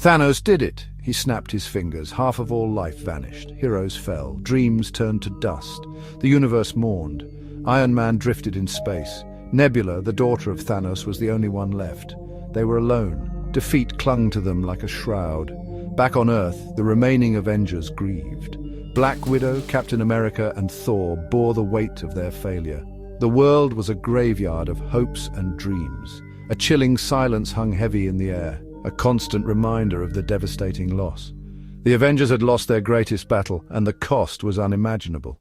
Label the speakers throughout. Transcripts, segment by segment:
Speaker 1: Thanos did it. He snapped his fingers. Half of all life vanished. Heroes fell. Dreams turned to dust. The universe mourned. Iron Man drifted in space. Nebula, the daughter of Thanos, was the only one left. They were alone. Defeat clung to them like a shroud. Back on Earth, the remaining Avengers grieved. Black Widow, Captain America, and Thor bore the weight of their failure. The world was a graveyard of hopes and dreams. A chilling silence hung heavy in the air, a constant reminder of the devastating loss. The Avengers had lost their greatest battle, and the cost was unimaginable.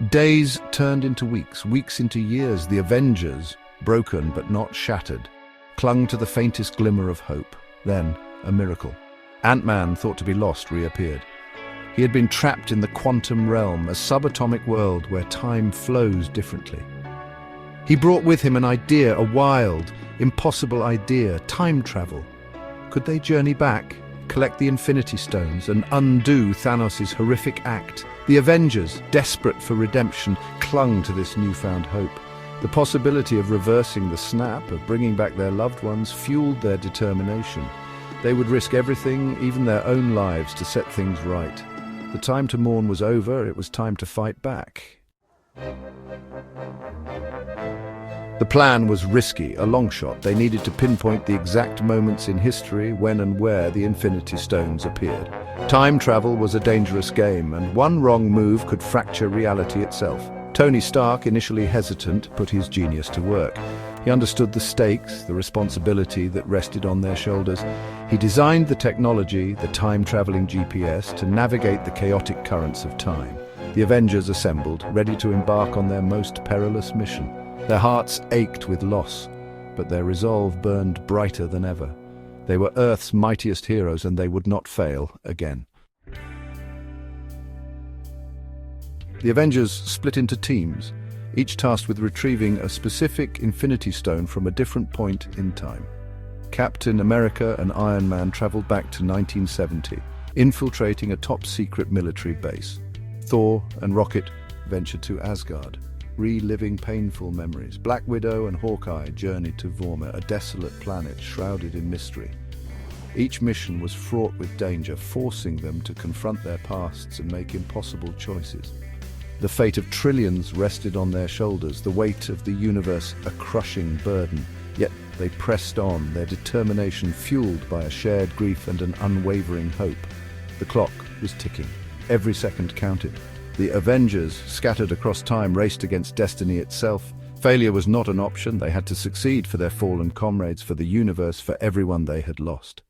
Speaker 1: Days turned into weeks, weeks into years. The Avengers, broken but not shattered, clung to the faintest glimmer of hope. Then, a miracle. Ant-Man, thought to be lost, reappeared. He had been trapped in the quantum realm, a subatomic world where time flows differently. He brought with him an idea, a wild, impossible idea: time travel. Could they journey back, collect the Infinity Stones, and undo Thanos' horrific act? The Avengers, desperate for redemption, clung to this newfound hope. The possibility of reversing the snap, of bringing back their loved ones, fueled their determination. They would risk everything, even their own lives, to set things right. The time to mourn was over. It was time to fight back. The plan was risky, a long shot. They needed to pinpoint the exact moments in history when and where the Infinity Stones appeared. Time travel was a dangerous game, and one wrong move could fracture reality itself. Tony Stark, initially hesitant, put his genius to work. He understood the stakes, the responsibility that rested on their shoulders. He designed the technology, the time-traveling GPS, to navigate the chaotic currents of time. The Avengers assembled, ready to embark on their most perilous mission. Their hearts ached with loss, but their resolve burned brighter than ever. They were Earth's mightiest heroes, and they would not fail again. The Avengers split into teams, each tasked with retrieving a specific Infinity Stone from a different point in time. Captain America and Iron Man traveled back to 1970, infiltrating a top-secret military base. Thor and Rocket ventured to Asgard, reliving painful memories. Black Widow and Hawkeye journeyed to Vormir, a desolate planet shrouded in mystery. Each mission was fraught with danger, forcing them to confront their pasts and make impossible choices. The fate of trillions rested on their shoulders, the weight of the universe a crushing burden. Yet they pressed on, their determination fueled by a shared grief and an unwavering hope. The clock was ticking. Every second counted. The Avengers, scattered across time, raced against destiny itself. Failure was not an option. They had to succeed for their fallen comrades, for the universe, for everyone they had lost.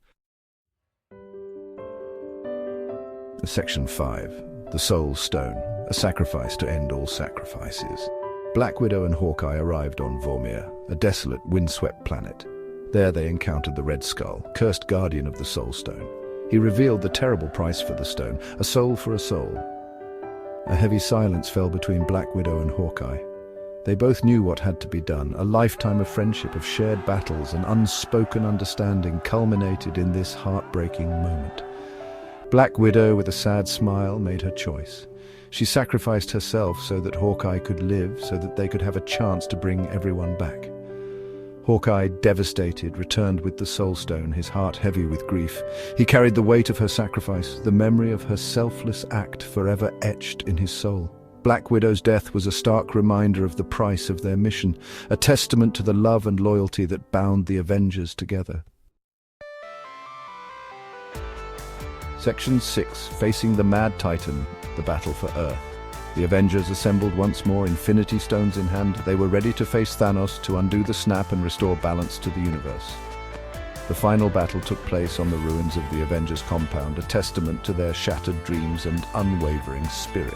Speaker 1: Section 5. The Soul Stone. A sacrifice to end all sacrifices. Black Widow and Hawkeye arrived on Vormir, a desolate, windswept planet. There they encountered the Red Skull, cursed guardian of the Soul Stone. He revealed the terrible price for the stone, a soul for a soul. A heavy silence fell between Black Widow and Hawkeye. They both knew what had to be done. A lifetime of friendship, of shared battles, and unspoken understanding culminated in this heartbreaking moment. Black Widow, with a sad smile, made her choice. She sacrificed herself so that Hawkeye could live, so that they could have a chance to bring everyone back. Hawkeye, devastated, returned with the Soul Stone, his heart heavy with grief. He carried the weight of her sacrifice, the memory of her selfless act forever etched in his soul. Black Widow's death was a stark reminder of the price of their mission, a testament to the love and loyalty that bound the Avengers together. Section 6. Facing the Mad Titan, the battle for Earth. The Avengers assembled once more, Infinity Stones in hand. They were ready to face Thanos, to undo the snap and restore balance to the universe. The final battle took place on the ruins of the Avengers compound, a testament to their shattered dreams and unwavering spirit.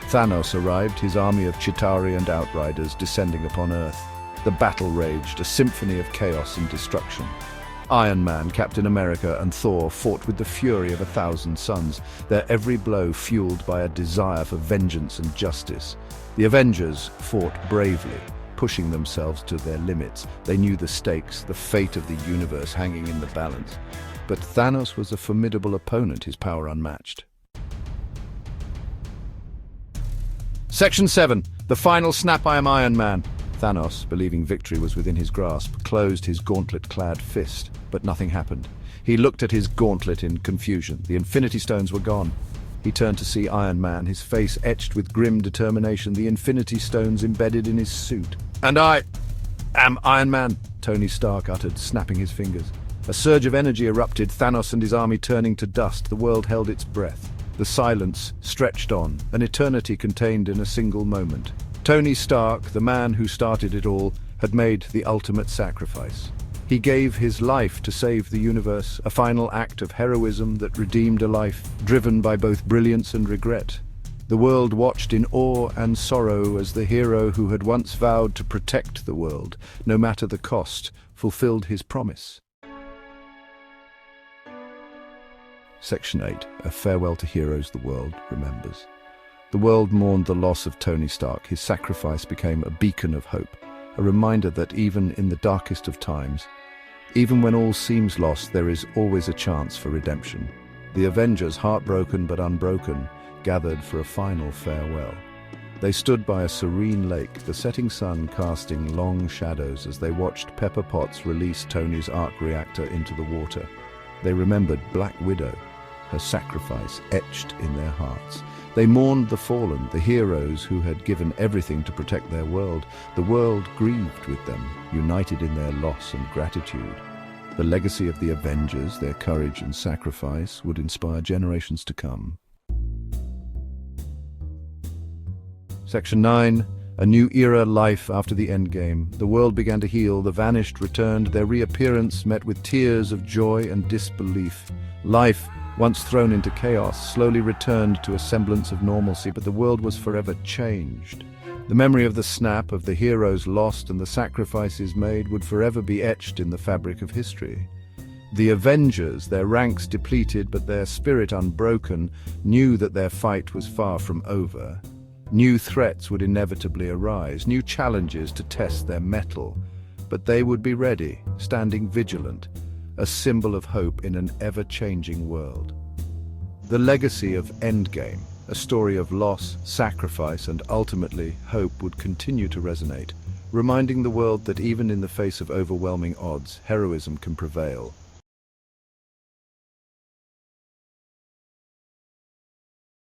Speaker 1: Thanos arrived, his army of Chitauri and Outriders descending upon Earth. The battle raged, a symphony of chaos and destruction. Iron Man, Captain America, and Thor fought with the fury of 1,000 suns, their every blow fueled by a desire for vengeance and justice. The Avengers fought bravely, pushing themselves to their limits. They knew the stakes, the fate of the universe hanging in the balance. But Thanos was a formidable opponent, his power unmatched. Section 7. The final snap. I am Iron Man. Thanos, believing victory was within his grasp, closed his gauntlet-clad fist, but nothing happened. He looked at his gauntlet in confusion. The Infinity Stones were gone. He turned to see Iron Man, his face etched with grim determination, the Infinity Stones embedded in his suit. "And I am Iron Man," Tony Stark uttered, snapping his fingers. A surge of energy erupted, Thanos and his army turning to dust. The world held its breath. The silence stretched on, an eternity contained in a single moment. Tony Stark, the man who started it all, had made the ultimate sacrifice. He gave his life to save the universe, a final act of heroism that redeemed a life driven by both brilliance and regret. The world watched in awe and sorrow as the hero who had once vowed to protect the world, no matter the cost, fulfilled his promise. Section 8. A farewell to heroes the world remembers. The world mourned the loss of Tony Stark. His sacrifice became a beacon of hope, a reminder that even in the darkest of times, even when all seems lost, there is always a chance for redemption. The Avengers, heartbroken but unbroken, gathered for a final farewell. They stood by a serene lake, the setting sun casting long shadows as they watched Pepper Potts release Tony's arc reactor into the water. They remembered Black Widow, her sacrifice etched in their hearts. They mourned the fallen, the heroes who had given everything to protect their world. The world grieved with them, united in their loss and gratitude. The legacy of the Avengers, their courage and sacrifice, would inspire generations to come. Section 9. A new era, life after the Endgame. The world began to heal, the vanished returned, their reappearance met with tears of joy and disbelief. Life, once thrown into chaos, slowly returned to a semblance of normalcy, but the world was forever changed. The memory of the snap, of the heroes lost and the sacrifices made, would forever be etched in the fabric of history. The Avengers, their ranks depleted but their spirit unbroken, knew that their fight was far from over. New threats would inevitably arise, new challenges to test their mettle, but they would be ready, standing vigilant, a symbol of hope in an ever-changing world. The legacy of Endgame, a story of loss, sacrifice, and ultimately hope, would continue to resonate, reminding the world that even in the face of overwhelming odds, heroism can prevail.